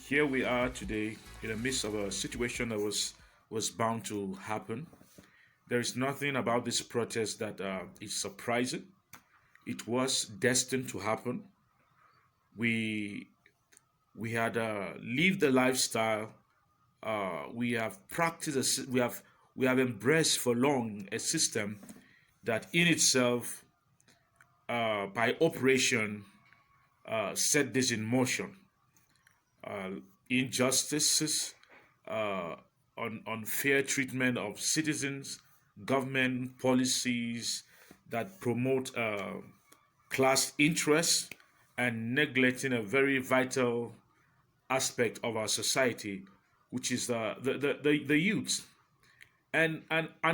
Here we are today in the midst of a situation that was bound to happen. There is nothing about this protest that is surprising. It was destined to happen. We we had lived the lifestyle. We have practiced. We have embraced for long a system that in itself, by operation, set this in motion. uh, Injustices, uh, unfair treatment of citizens, government policies that promote class interests, and neglecting a very vital aspect of our society, which is the youth. And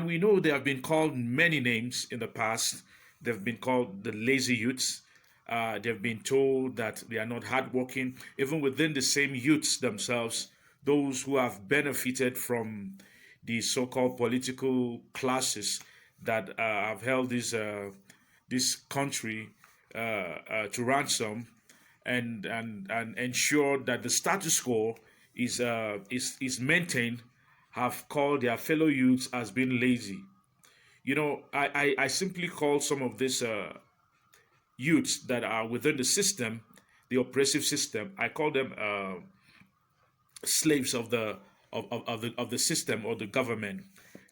we know they have been called many names in the past. They've been called the lazy youths. They've been told that they are not hardworking. Even within the same youths themselves, those who have benefited from the so-called political classes that have held this country to ransom, and ensure that the status quo is maintained, have called their fellow youths as being lazy. I simply call some of these youths that are within the system, the oppressive system. I call them slaves of the system or the government.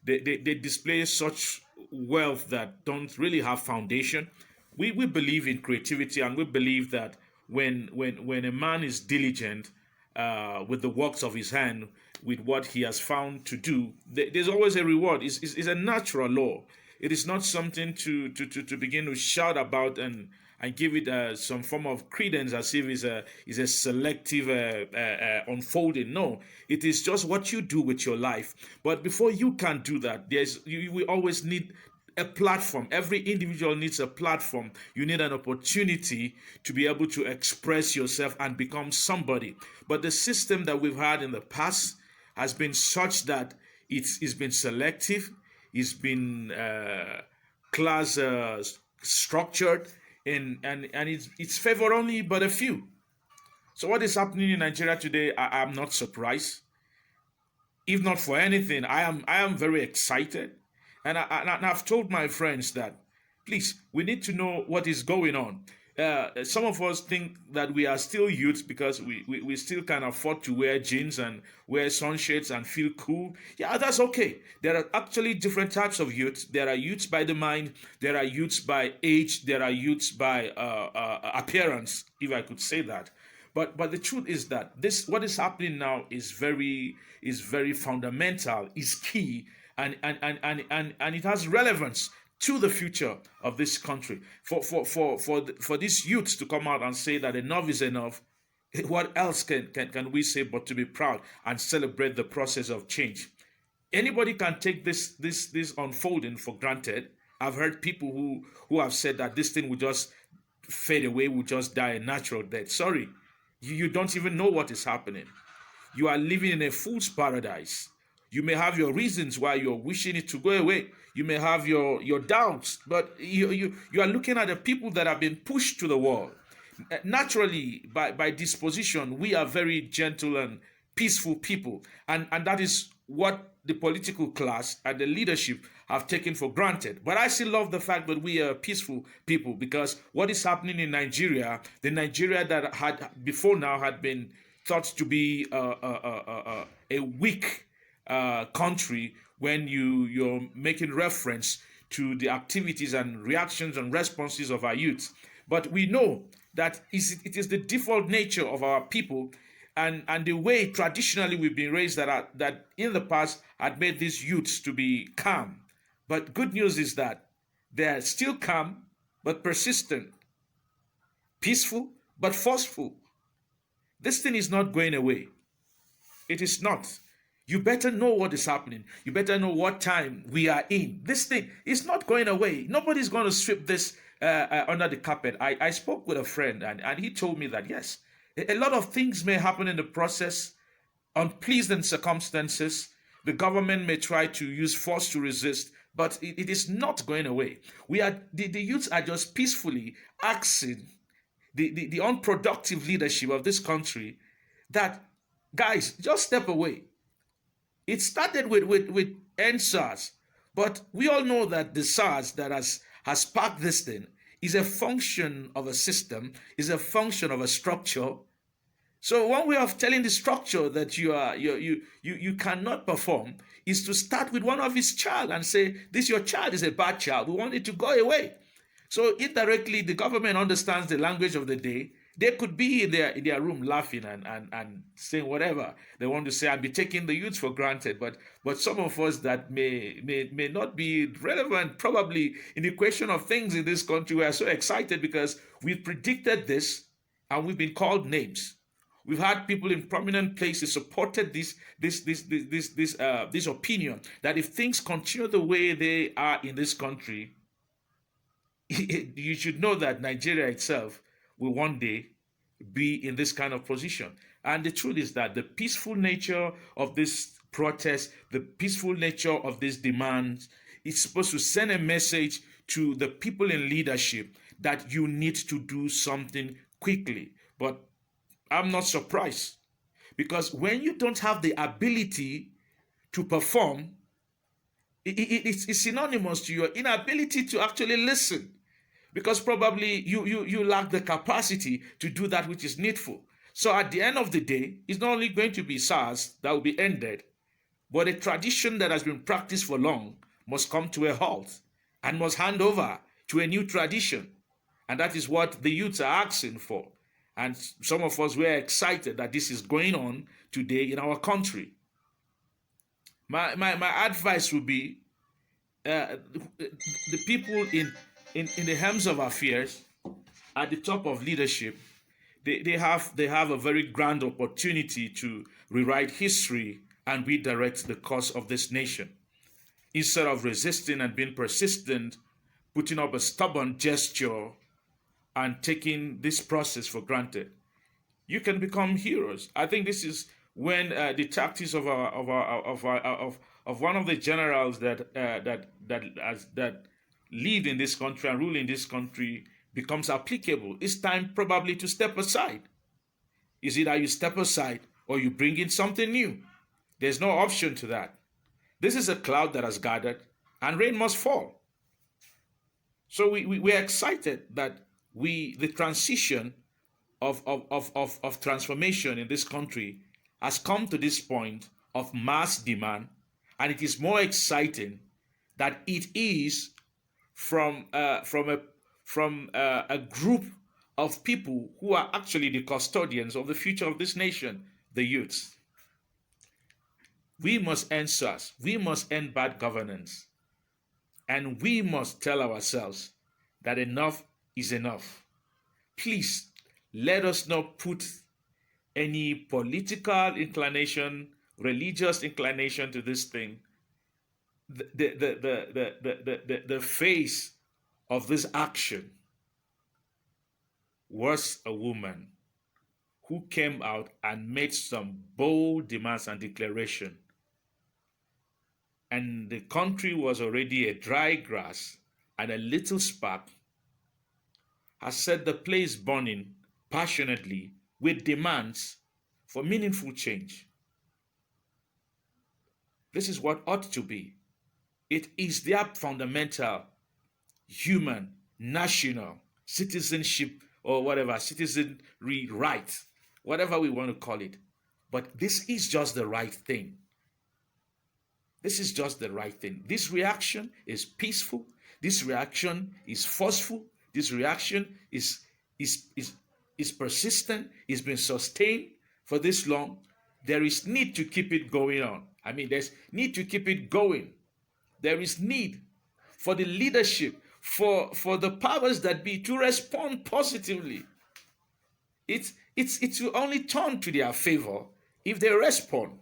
They display such wealth that don't really have foundation. We believe in creativity, and we believe that when a man is diligent with the works of his hand, with what he has found to do, there's always a reward. It's a natural law. It is not something to begin to shout about and give it some form of credence as if it's a selective unfolding. No, it is just what you do with your life. But before you can do that, we always need a platform. Every individual needs a platform. You need an opportunity to be able to express yourself and become somebody. But the system that we've had in the past has been such that it's been selective, it's been class structured, and it's favored only but a few. So what is happening in Nigeria today, I'm not surprised. If not for anything, I am very excited, and I've told my friends that please, we need to know what is going on. Some of us think that we are still youth because we still can afford to wear jeans and wear sunshades and feel cool. Yeah, that's okay. There are actually different types of youth. There are youths by the mind, there are youths by age, there are youths by appearance, if I could say that. But the truth is that this what is happening now is very fundamental, is key, and it has relevance to the future of this country. For these youths to come out and say that enough is enough, what else can we say but to be proud and celebrate the process of change? Anybody can take this unfolding for granted. I've heard people who have said that this thing will just fade away, will just die a natural death. Sorry, you don't even know what is happening. You are living in a fool's paradise. You may have your reasons why you're wishing it to go away. You may have your doubts, but you are looking at the people that have been pushed to the wall. Naturally, by disposition, we are very gentle and peaceful people, and that is what the political class and the leadership have taken for granted. But I still love the fact that we are peaceful people, because what is happening in Nigeria, the Nigeria that had before now had been thought to be a weak country, when you're making reference to the activities and reactions and responses of our youth. But we know that it is the default nature of our people, and the way traditionally we've been raised, that in the past had made these youths to be calm. But good news is that they're still calm but persistent, peaceful but forceful. This thing is not going away. It is not. You better know what is happening. You better know what time we are in. This thing is not going away. Nobody's going to sweep this under the carpet. I spoke with a friend, and he told me that, yes, a lot of things may happen in the process, unpleasant circumstances. The government may try to use force to resist, but it is not going away. The youths are just peacefully asking the unproductive leadership of this country that Guys, just step away. It started with NSARS, but we all know that the SARS that has sparked this thing is a function of a system, is a function of a structure. So one way of telling the structure that you cannot perform is to start with one of his child and say, this your child is a bad child. We want it to go away. So indirectly, the government understands the language of the day. They could be in their room laughing and saying whatever they want to say and be taking the youth for granted. But some of us that may not be relevant probably in the question of things in this country, we are so excited because we've predicted this and we've been called names. We've had people in prominent places supported this opinion that if things continue the way they are in this country, you should know that Nigeria itself will one day be in this kind of position. And the truth is that the peaceful nature of this protest, the peaceful nature of these demands, is supposed to send a message to the people in leadership that you need to do something quickly. But I'm not surprised, because when you don't have the ability to perform, it's synonymous to your inability to actually listen, because probably you lack the capacity to do that which is needful. So at the end of the day, it's not only going to be SARS that will be ended, but a tradition that has been practiced for long must come to a halt and must hand over to a new tradition. And that is what the youths are asking for. And some of us were excited that this is going on today in our country. My advice would be the people in the helms of affairs, at the top of leadership, they have a very grand opportunity to rewrite history and redirect the course of this nation. Instead of resisting and being persistent, putting up a stubborn gesture and taking this process for granted, you can become heroes. I think this is when the tactics of one of the generals that lead in this country and rule in this country becomes applicable. It's time probably to step aside. Is it that you step aside or you bring in something new? There's no option to that. This is a cloud that has gathered and rain must fall. So we're excited that the transition of transformation in this country has come to this point of mass demand, and it is more exciting that it is from a group of people who are actually the custodians of the future of this nation, the youths. We must end SARS. We must end bad governance. And we must tell ourselves that enough is enough. Please, let us not put any political inclination, religious inclination to this thing. The face of this action was a woman who came out and made some bold demands and declaration. And the country was already a dry grass, and a little spark has set the place burning passionately with demands for meaningful change. This is what ought to be. It is their fundamental human, national, citizenship, or whatever, citizenry right, whatever we want to call it. But this is just the right thing. This is just the right thing. This reaction is peaceful. This reaction is forceful. This reaction is persistent. It's been sustained for this long. There is need to keep it going on. I mean, there's need to keep it going. There is need for the leadership, for the powers that be to respond positively. It will only turn to their favor if they respond.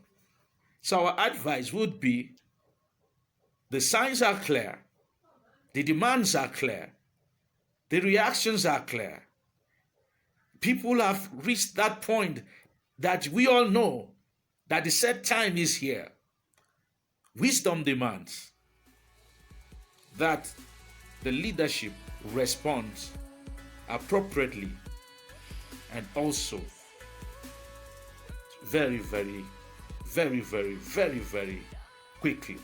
So our advice would be, the signs are clear, the demands are clear, the reactions are clear. People have reached that point that we all know that the set time is here. Wisdom demands that the leadership responds appropriately and also very, very, very, very, very, very quickly.